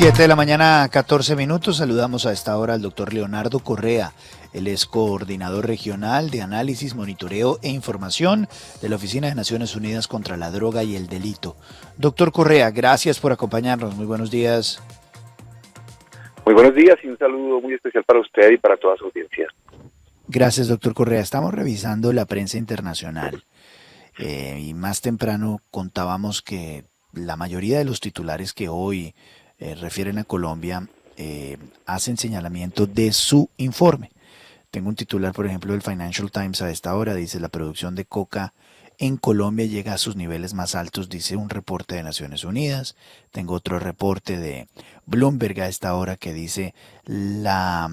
7 de la mañana, 14 minutos. Saludamos a esta hora al doctor Leonardo Correa. Él es coordinador regional de análisis, monitoreo e información de la Oficina de Naciones Unidas contra la Droga y el Delito. Doctor Correa, gracias por acompañarnos. Muy buenos días. Muy buenos días y un saludo muy especial para usted y para toda su audiencia. Gracias, doctor Correa. Estamos revisando la prensa internacional y más temprano contábamos que la mayoría de los titulares que hoy refieren a Colombia hacen señalamiento de su informe. Tengo un titular, por ejemplo, del Financial Times a esta hora, dice: la producción de coca en Colombia llega a sus niveles más altos, dice un reporte de Naciones Unidas. Tengo otro reporte de Bloomberg a esta hora que dice la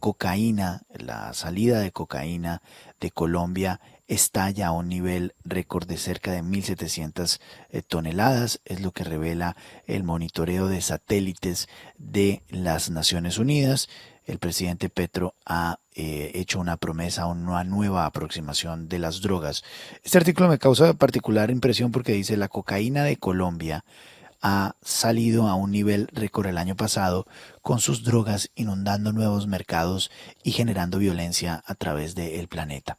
cocaína, la salida de cocaína de Colombia está ya a un nivel récord de cerca de 1.700 toneladas, es lo que revela el monitoreo de satélites de las Naciones Unidas. El presidente Petro ha hecho una promesa, una nueva aproximación de las drogas. Este artículo me causa particular impresión porque dice: la cocaína de Colombia ha salido a un nivel récord el año pasado, con sus drogas inundando nuevos mercados y generando violencia a través del planeta.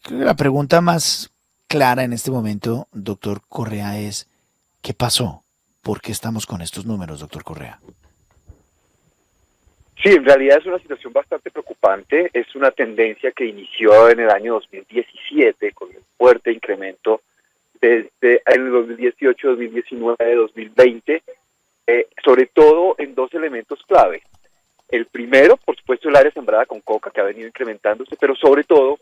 Creo que la pregunta más clara en este momento, doctor Correa, es: ¿qué pasó? ¿Por qué estamos con estos números, doctor Correa? Sí, en realidad es una situación bastante preocupante. Es una tendencia que inició en el año 2017 con un fuerte incremento desde el 2018, 2019, 2020, sobre todo en dos elementos clave. El primero, por supuesto, el área sembrada con coca, que ha venido incrementándose, pero sobre todo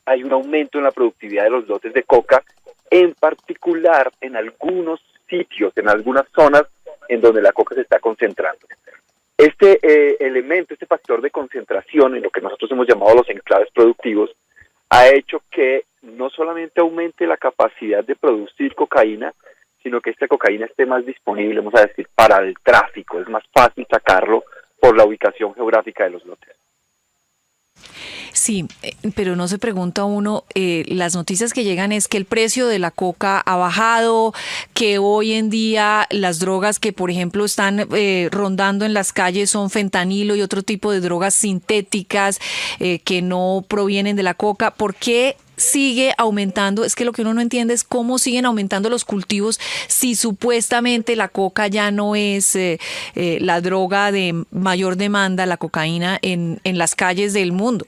hay un aumento en la productividad de los lotes de coca, en particular en algunos sitios, en algunas zonas en donde la coca se está concentrando. Este elemento, este factor de concentración en lo que nosotros hemos llamado los enclaves productivos, ha hecho que no solamente aumente la capacidad de producir cocaína, sino que esta cocaína esté más disponible, vamos a decir, para el tráfico. Es más fácil sacarlo por la ubicación geográfica de los lotes. Sí, pero no se pregunta uno, las noticias que llegan es que el precio de la coca ha bajado, que hoy en día las drogas que, por ejemplo, están rondando en las calles son fentanilo y otro tipo de drogas sintéticas que no provienen de la coca. ¿Por qué sigue aumentando? Es que lo que uno no entiende es cómo siguen aumentando los cultivos si supuestamente la coca ya no es la droga de mayor demanda, la cocaína, en las calles del mundo.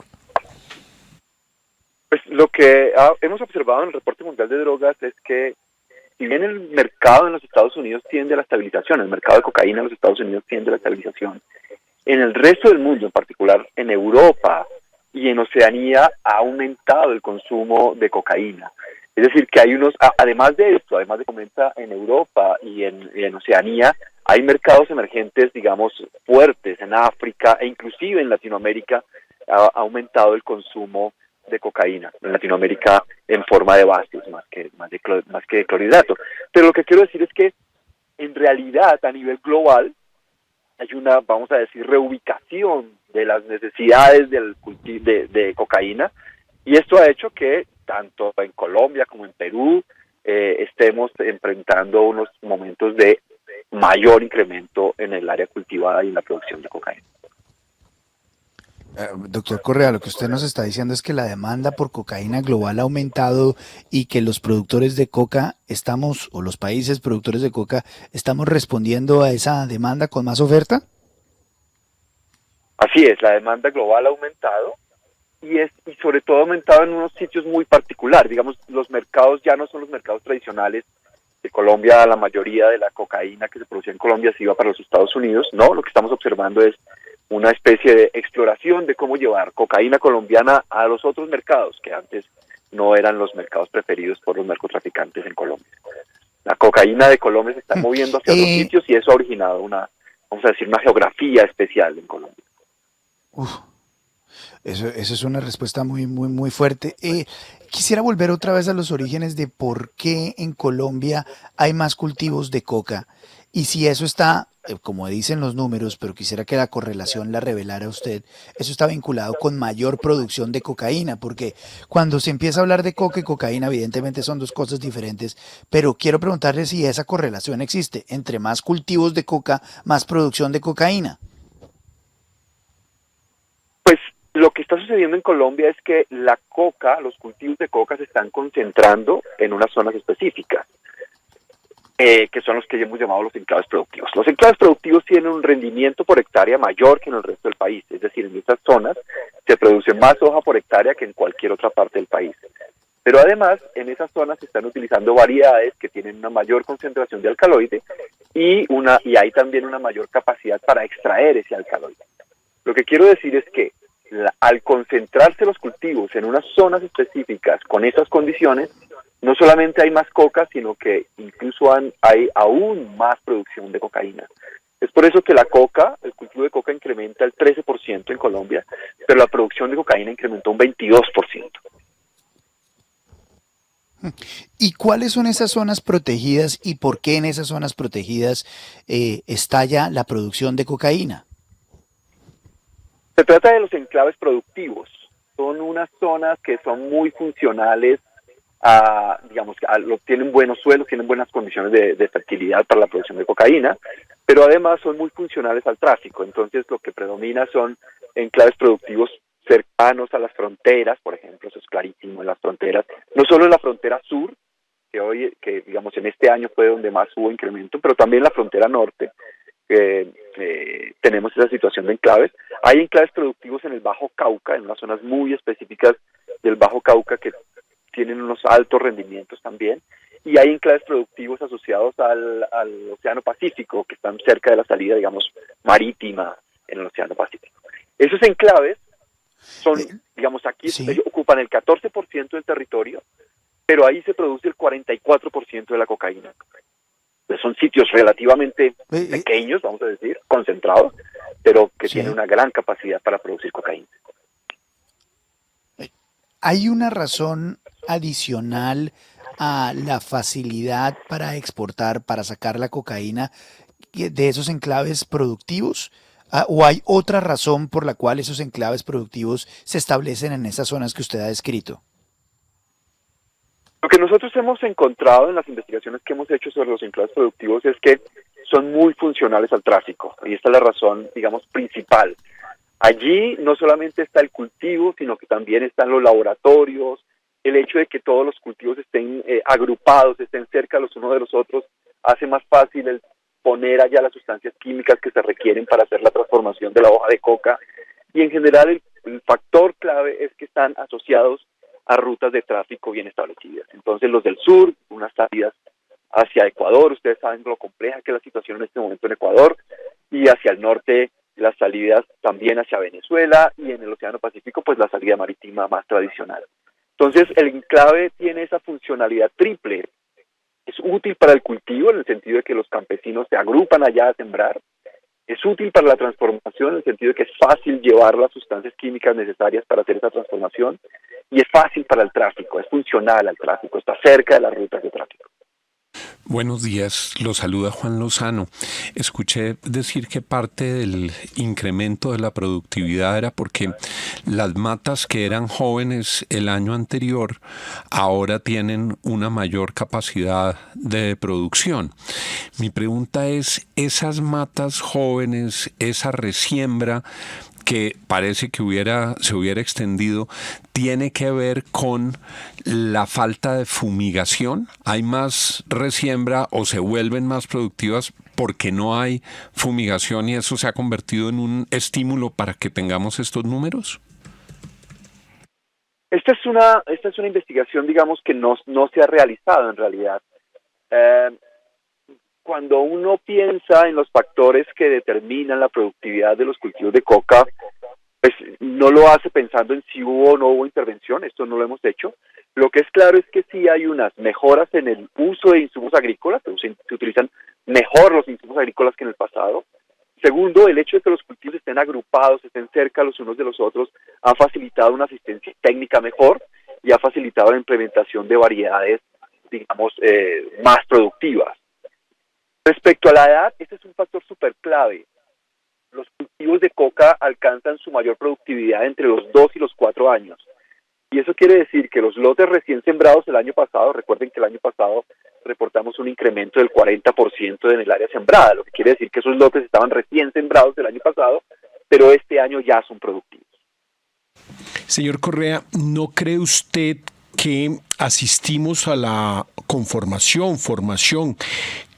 Pues lo que hemos observado en el Reporte Mundial de Drogas es que, si bien el mercado en los Estados Unidos tiende a la estabilización, el mercado de cocaína en los Estados Unidos tiende a la estabilización, en el resto del mundo, en particular en Europa y en Oceanía, ha aumentado el consumo de cocaína. Es decir, que hay además de esto, además de que aumenta en Europa y en Oceanía, hay mercados emergentes, digamos, fuertes en África e inclusive en Latinoamérica. Ha aumentado el consumo de cocaína en Latinoamérica en forma de bases más que de clorhidrato. Pero lo que quiero decir es que en realidad a nivel global hay una, vamos a decir, reubicación de las necesidades de cocaína, y esto ha hecho que tanto en Colombia como en Perú estemos enfrentando unos momentos de mayor incremento en el área cultivada y en la producción de cocaína. Doctor Correa, lo que usted nos está diciendo es que la demanda por cocaína global ha aumentado y que los productores de coca o los países productores de coca, estamos respondiendo a esa demanda con más oferta. Así es, la demanda global ha aumentado y sobre todo ha aumentado en unos sitios muy particulares. Digamos, los mercados ya no son los mercados tradicionales de Colombia. La mayoría de la cocaína que se producía en Colombia se iba para los Estados Unidos. No, lo que estamos observando es una especie de exploración de cómo llevar cocaína colombiana a los otros mercados que antes no eran los mercados preferidos por los narcotraficantes en Colombia. La cocaína de Colombia se está moviendo hacia otros sitios y eso ha originado una geografía especial en Colombia. Eso es una respuesta muy fuerte. Quisiera volver otra vez a los orígenes de por qué en Colombia hay más cultivos de coca y si eso está, como dicen los números, pero quisiera que la correlación la revelara usted, eso está vinculado con mayor producción de cocaína, porque cuando se empieza a hablar de coca y cocaína, evidentemente son dos cosas diferentes, pero quiero preguntarle si esa correlación existe entre más cultivos de coca, más producción de cocaína. Pues lo que está sucediendo en Colombia es que la coca, los cultivos de coca se están concentrando en unas zonas específicas, que son los que hemos llamado los enclaves productivos. Los enclaves productivos tienen un rendimiento por hectárea mayor que en el resto del país, es decir, en estas zonas se produce más hoja por hectárea que en cualquier otra parte del país. Pero además, en esas zonas se están utilizando variedades que tienen una mayor concentración de alcaloide y hay también una mayor capacidad para extraer ese alcaloide. Lo que quiero decir es que al concentrarse los cultivos en unas zonas específicas con esas condiciones, no solamente hay más coca, sino que incluso hay aún más producción de cocaína. Es por eso que el cultivo de coca incrementa el 13% en Colombia, pero la producción de cocaína incrementó un 22%. ¿Y cuáles son esas zonas protegidas y por qué en esas zonas protegidas estalla la producción de cocaína? Se trata de los enclaves productivos. Son unas zonas que son muy funcionales tienen buenos suelos, tienen buenas condiciones de fertilidad para la producción de cocaína, pero además son muy funcionales al tráfico. Entonces lo que predomina son enclaves productivos cercanos a las fronteras, por ejemplo, eso es clarísimo en las fronteras, no solo en la frontera sur, que digamos en este año fue donde más hubo incremento, pero también en la frontera norte, tenemos esa situación de enclaves. Hay enclaves productivos en el Bajo Cauca, en unas zonas muy específicas del Bajo Cauca que tienen unos altos rendimientos también, y hay enclaves productivos asociados al Océano Pacífico, que están cerca de la salida, digamos, marítima en el Océano Pacífico. Esos enclaves son, digamos, aquí Sí. ocupan el 14% del territorio, pero ahí se produce el 44% de la cocaína. Son sitios relativamente pequeños, vamos a decir, concentrados, pero que tienen Sí. una gran capacidad para producir cocaína. ¿Hay una razón adicional a la facilidad para exportar, para sacar la cocaína de esos enclaves productivos? ¿O hay otra razón por la cual esos enclaves productivos se establecen en esas zonas que usted ha descrito? Lo que nosotros hemos encontrado en las investigaciones que hemos hecho sobre los enclaves productivos es que son muy funcionales al tráfico, y esta es la razón, digamos, principal. Allí no solamente está el cultivo, sino que también están los laboratorios, el hecho de que todos los cultivos estén agrupados, estén cerca los unos de los otros, hace más fácil el poner allá las sustancias químicas que se requieren para hacer la transformación de la hoja de coca, y en general el factor clave es que están asociados a rutas de tráfico bien establecidas. Entonces los del sur, unas salidas hacia Ecuador, ustedes saben lo compleja que es la situación en este momento en Ecuador, y hacia el norte las salidas también hacia Venezuela, y en el Océano Pacífico pues la salida marítima más tradicional. Entonces el enclave tiene esa funcionalidad triple. Es útil para el cultivo en el sentido de que los campesinos se agrupan allá a sembrar, es útil para la transformación en el sentido de que es fácil llevar las sustancias químicas necesarias para hacer esa transformación, y es fácil para el tráfico, es funcional al tráfico, está cerca de las rutas de tráfico. Buenos días, lo saluda Juan Lozano. Escuché decir que parte del incremento de la productividad era porque las matas que eran jóvenes el año anterior ahora tienen una mayor capacidad de producción. Mi pregunta es, ¿esas matas jóvenes, esa resiembra que parece que se hubiera extendido, tiene que ver con la falta de fumigación? ¿Hay más resiembra o se vuelven más productivas porque no hay fumigación y eso se ha convertido en un estímulo para que tengamos estos números? Esta es una investigación, digamos, que no se ha realizado en realidad. Cuando uno piensa en los factores que determinan la productividad de los cultivos de coca, pues no lo hace pensando en si hubo o no hubo intervención, esto no lo hemos hecho. Lo que es claro es que sí hay unas mejoras en el uso de insumos agrícolas, se utilizan mejor los insumos agrícolas que en el pasado, Segundo, el hecho de que los cultivos estén agrupados, estén cerca los unos de los otros, ha facilitado una asistencia técnica mejor y ha facilitado la implementación de variedades, digamos, más productivas. Respecto a la edad, este es un factor súper clave. Los cultivos de coca alcanzan su mayor productividad entre los 2 y los 4 años. Y eso quiere decir que los lotes recién sembrados el año pasado, recuerden que el año pasado reportamos un incremento del 40% en el área sembrada, lo que quiere decir que esos lotes estaban recién sembrados el año pasado, pero este año ya son productivos. Señor Correa, ¿no cree usted que asistimos a la formación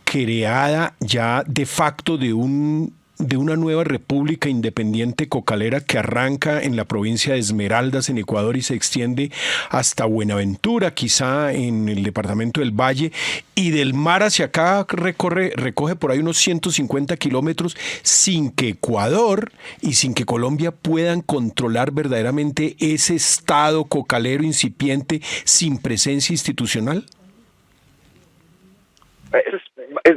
creada ya de facto de una nueva república independiente cocalera que arranca en la provincia de Esmeraldas, en Ecuador, y se extiende hasta Buenaventura, quizá en el departamento del Valle, y del mar hacia acá recoge por ahí unos 150 kilómetros, sin que Ecuador y sin que Colombia puedan controlar verdaderamente ese estado cocalero incipiente sin presencia institucional? Es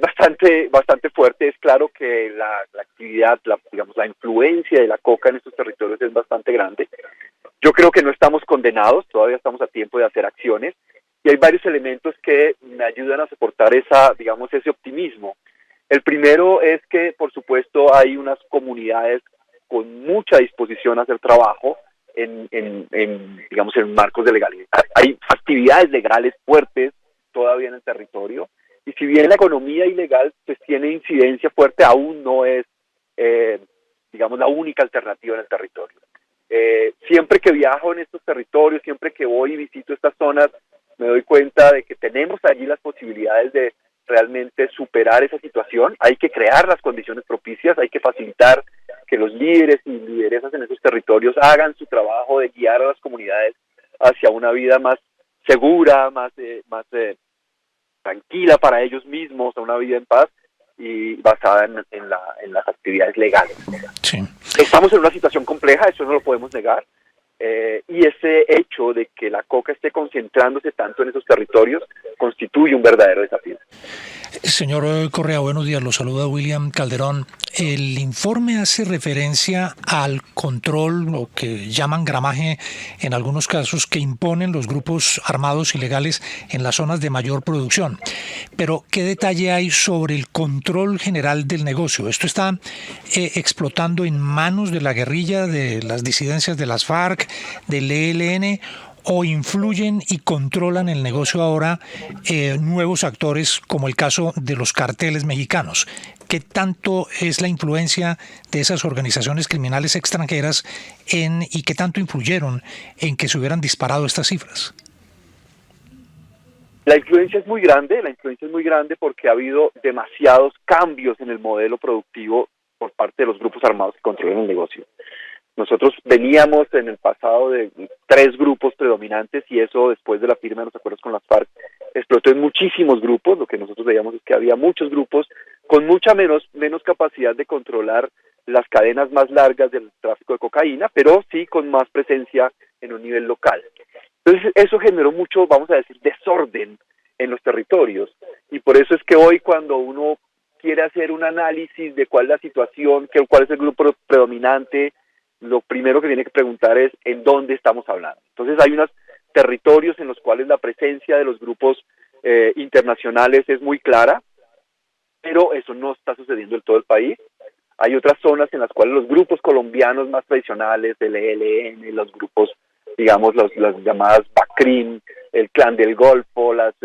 bastante fuerte. Es claro que la actividad, la influencia de la coca en estos territorios es bastante grande. Yo creo que no estamos condenados, todavía estamos a tiempo de hacer acciones, y hay varios elementos que me ayudan a soportar ese optimismo. El primero es que, por supuesto, hay unas comunidades con mucha disposición a hacer trabajo en marcos de legalidad. Hay actividades legales fuertes todavía en el territorio. Y si bien la economía ilegal pues tiene incidencia fuerte, aún no es, la única alternativa en el territorio. Siempre que viajo en estos territorios, siempre que voy y visito estas zonas, me doy cuenta de que tenemos allí las posibilidades de realmente superar esa situación. Hay que crear las condiciones propicias, hay que facilitar que los líderes y lideresas en esos territorios hagan su trabajo de guiar a las comunidades hacia una vida más segura, más tranquila para ellos mismos, a una vida en paz y basada en las actividades legales. Sí. Estamos en una situación compleja, eso no lo podemos negar, y ese hecho de que la coca esté concentrándose tanto en esos territorios constituye un verdadero desafío. Señor Correa, buenos días, lo saluda William Calderón. El informe hace referencia al control, lo que llaman gramaje en algunos casos, que imponen los grupos armados ilegales en las zonas de mayor producción. Pero, ¿qué detalle hay sobre el control general del negocio? ¿Esto está explotando en manos de la guerrilla, de las disidencias de las FARC, del ELN, o influyen y controlan el negocio ahora nuevos actores, como el caso de los carteles mexicanos? ¿Qué tanto es la influencia de esas organizaciones criminales extranjeras y qué tanto influyeron en que se hubieran disparado estas cifras? La influencia es muy grande porque ha habido demasiados cambios en el modelo productivo por parte de los grupos armados que controlan el negocio. Nosotros veníamos en el pasado de 3 grupos predominantes y eso, después de la firma de los acuerdos con las FARC, explotó en muchísimos grupos. Lo que nosotros veíamos es que había muchos grupos con mucha menos capacidad de controlar las cadenas más largas del tráfico de cocaína, pero sí con más presencia en un nivel local. Entonces eso generó mucho, vamos a decir, desorden en los territorios, y por eso es que hoy cuando uno quiere hacer un análisis de cuál es la situación, cuál es el grupo predominante, lo primero que tiene que preguntar es en dónde estamos hablando. Entonces hay unos territorios en los cuales la presencia de los grupos internacionales es muy clara, pero eso no está sucediendo en todo el país. Hay otras zonas en las cuales los grupos colombianos más tradicionales, el ELN, los grupos, digamos, las llamadas BACRIM, el Clan del Golfo, las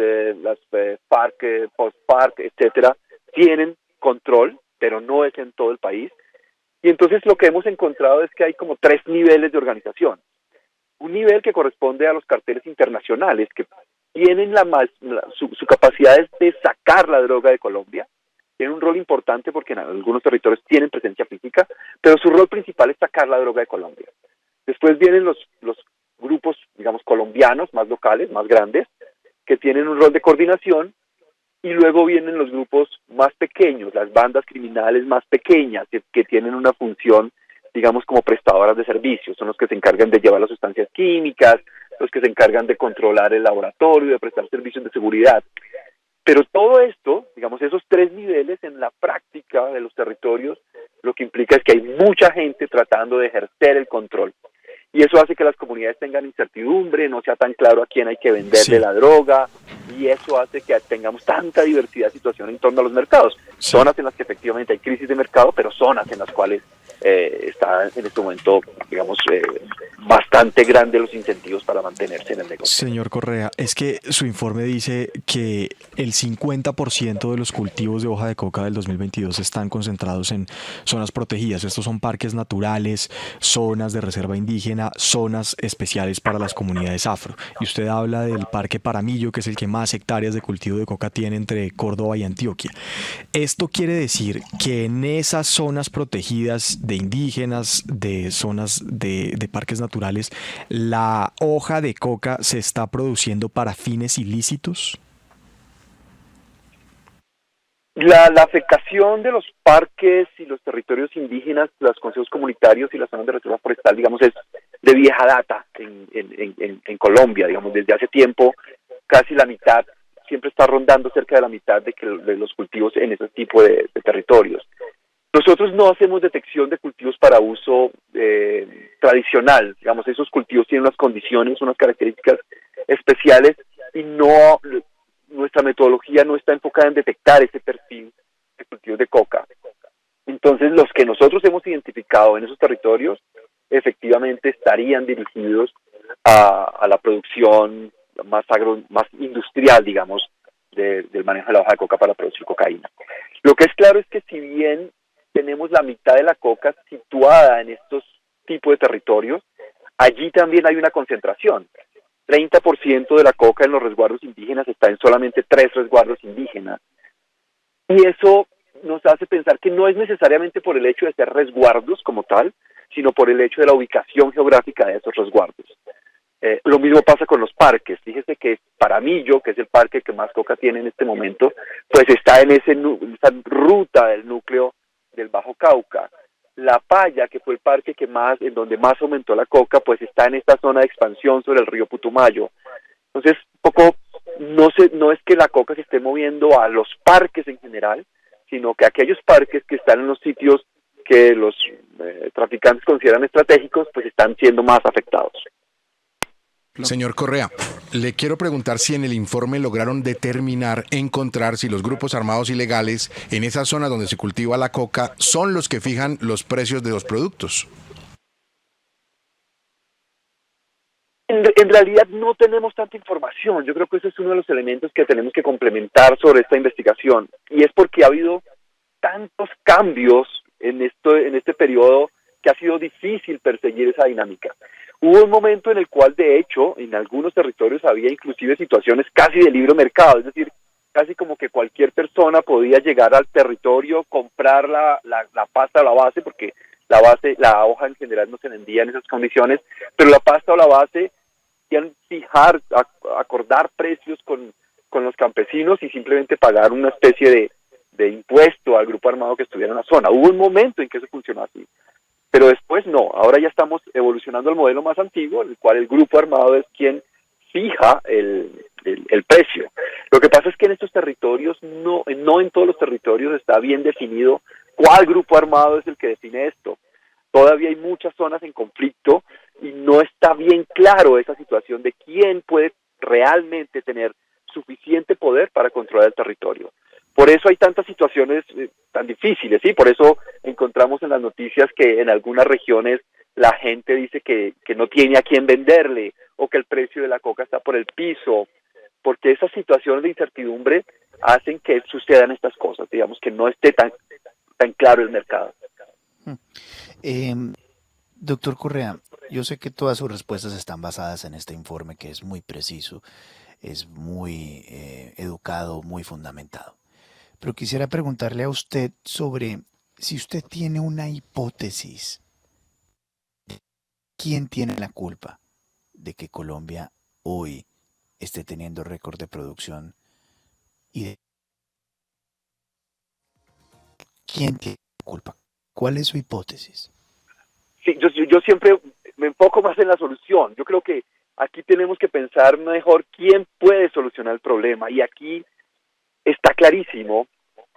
FARC, post-FARC, etcétera, tienen control, pero no es en todo el país. Y entonces lo que hemos encontrado es que hay como 3 niveles de organización. Un nivel que corresponde a los carteles internacionales, que tienen su capacidad de sacar la droga de Colombia. Tienen un rol importante porque en algunos territorios tienen presencia física, pero su rol principal es sacar la droga de Colombia. Después vienen los grupos, digamos, colombianos, más locales, más grandes, que tienen un rol de coordinación. Y luego vienen los grupos más pequeños, las bandas criminales más pequeñas, que tienen una función, digamos, como prestadoras de servicios. Son los que se encargan de llevar las sustancias químicas, los que se encargan de controlar el laboratorio, de prestar servicios de seguridad. Pero todo esto, digamos, esos 3 niveles en la práctica de los territorios, lo que implica es que hay mucha gente tratando de ejercer el control. Y eso hace que las comunidades tengan incertidumbre, no sea tan claro a quién hay que venderle la droga, y eso hace que tengamos tanta diversidad de situación en torno a los mercados. Zonas en las que efectivamente hay crisis de mercado, pero zonas en las cuales está en este momento, digamos, bastante grande los incentivos para mantenerse en el negocio. Señor Correa, es que su informe dice que el 50% de los cultivos de hoja de coca del 2022 están concentrados en zonas protegidas. Estos son parques naturales, zonas de reserva indígena, zonas especiales para las comunidades afro. Y usted habla del Parque Paramillo, que es el que más hectáreas de cultivo de coca tiene entre Córdoba y Antioquia. Esto quiere decir que en esas zonas protegidas de indígenas, de zonas de parques naturales, la hoja de coca se está produciendo para fines ilícitos. La afectación de los parques y los territorios indígenas, los consejos comunitarios y las zonas de reserva forestal, digamos, es de vieja data en Colombia, digamos, desde hace tiempo, casi la mitad, siempre está rondando cerca de la mitad de los cultivos en ese tipo de territorios. Nosotros no hacemos detección de cultivos para uso tradicional, digamos, esos cultivos tienen unas condiciones, unas características especiales y nuestra metodología no está enfocada en detectar ese perfil de cultivos de coca. Entonces, los que nosotros hemos identificado en esos territorios efectivamente estarían dirigidos a la producción más industrial, digamos, del manejo de la hoja de coca para producir cocaína. Lo que es claro es que si bien tenemos la mitad de la coca situada en estos tipos de territorios, allí también hay una concentración. 30% de la coca en los resguardos indígenas está en solamente 3 resguardos indígenas. Y eso nos hace pensar que no es necesariamente por el hecho de ser resguardos como tal, sino por el hecho de la ubicación geográfica de esos resguardos. Lo mismo pasa con los parques. Fíjese que Paramillo, que es el parque que más coca tiene en este momento, pues está en esa ruta del núcleo del Bajo Cauca. La Paya, que fue el parque en donde más aumentó la coca, pues está en esta zona de expansión sobre el río Putumayo. Entonces, no es que la coca se esté moviendo a los parques en general, sino que aquellos parques que están en los sitios que los traficantes consideran estratégicos, pues están siendo más afectados. Señor Correa, le quiero preguntar si en el informe lograron encontrar si los grupos armados ilegales en esa zona donde se cultiva la coca son los que fijan los precios de los productos. En realidad no tenemos tanta información. Yo creo que ese es uno de los elementos que tenemos que complementar sobre esta investigación. Y es porque ha habido tantos cambios en este periodo que ha sido difícil perseguir esa dinámica. Hubo un momento en el cual, de hecho, en algunos territorios había inclusive situaciones casi de libre mercado, es decir, casi como que cualquier persona podía llegar al territorio, comprar la pasta o la base, porque la hoja en general no se vendía en esas condiciones, pero la pasta o la base podían acordar precios con los campesinos y simplemente pagar una especie de impuesto al grupo armado que estuviera en la zona. Hubo un momento en que eso funcionó así. Pero después no, ahora ya estamos evolucionando al modelo más antiguo, en el cual el grupo armado es quien fija el precio. Lo que pasa es que en estos territorios, no en todos los territorios está bien definido cuál grupo armado es el que define esto. Todavía hay muchas zonas en conflicto y no está bien claro esa situación de quién puede realmente tener suficiente poder para controlar el territorio. Por eso hay tantas situaciones tan difíciles, ¿sí? Por eso encontramos en las noticias que en algunas regiones la gente dice que no tiene a quién venderle o que el precio de la coca está por el piso, porque esas situaciones de incertidumbre hacen que sucedan estas cosas, digamos, que no esté tan claro el mercado. Doctor Correa, yo sé que todas sus respuestas están basadas en este informe que es muy preciso, es muy educado, muy fundamentado. Pero quisiera preguntarle a usted sobre si usted tiene una hipótesis. ¿Quién tiene la culpa de que Colombia hoy esté teniendo récord de producción? ¿Quién tiene la culpa? ¿Cuál es su hipótesis? Sí, yo siempre me enfoco más en la solución. Yo creo que aquí tenemos que pensar mejor quién puede solucionar el problema. Y aquí está clarísimo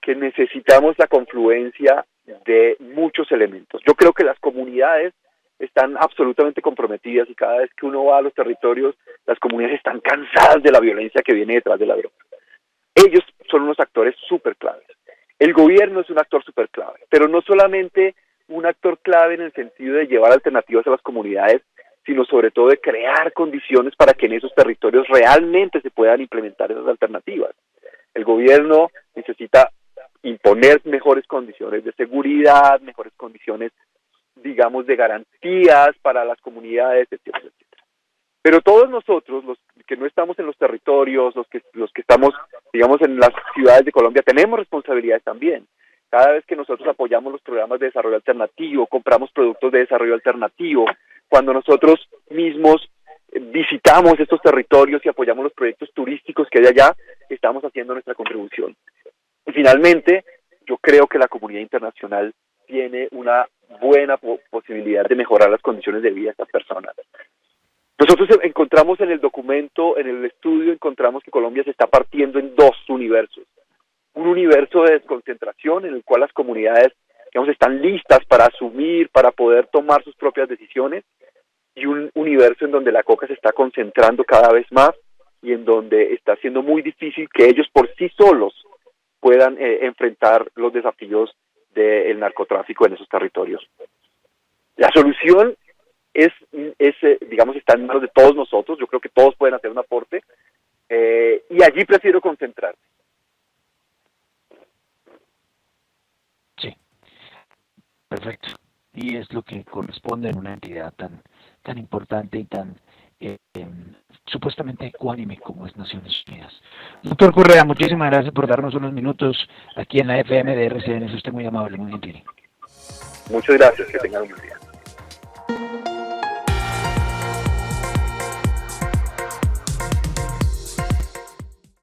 que necesitamos la confluencia de muchos elementos. Yo creo que las comunidades están absolutamente comprometidas y cada vez que uno va a los territorios, las comunidades están cansadas de la violencia que viene detrás de la droga. Ellos son unos actores súper claves. El gobierno es un actor súper clave, pero no solamente un actor clave en el sentido de llevar alternativas a las comunidades, sino sobre todo de crear condiciones para que en esos territorios realmente se puedan implementar esas alternativas. El gobierno necesita imponer mejores condiciones de seguridad, mejores condiciones, digamos, de garantías para las comunidades, etcétera, etcétera. Pero todos nosotros, los que no estamos en los territorios, los que estamos, digamos, en las ciudades de Colombia, tenemos responsabilidades también. Cada vez que nosotros apoyamos los programas de desarrollo alternativo, compramos productos de desarrollo alternativo, cuando nosotros mismos visitamos estos territorios y apoyamos los proyectos turísticos que hay allá, estamos haciendo nuestra contribución. Y finalmente, yo creo que la comunidad internacional tiene una buena posibilidad de mejorar las condiciones de vida de estas personas. Nosotros encontramos en el documento, en el estudio, encontramos que Colombia se está partiendo en dos universos. Un universo de desconcentración en el cual las comunidades, digamos, están listas para asumir, para poder tomar sus propias decisiones, y un universo en donde la coca se está concentrando cada vez más y en donde está siendo muy difícil que ellos por sí solos puedan enfrentar los desafíos del narcotráfico en esos territorios. La solución digamos, está en manos de todos nosotros. Yo creo que todos pueden hacer un aporte y allí prefiero concentrarme. Sí, perfecto. Y es lo que corresponde en una entidad tan importante y tan supuestamente ecuánime como es Naciones Unidas. Doctor Correa, muchísimas gracias por darnos unos minutos aquí en la FM de RCN. Es usted muy amable, muy gentil. Muchas gracias, que tengan un buen día.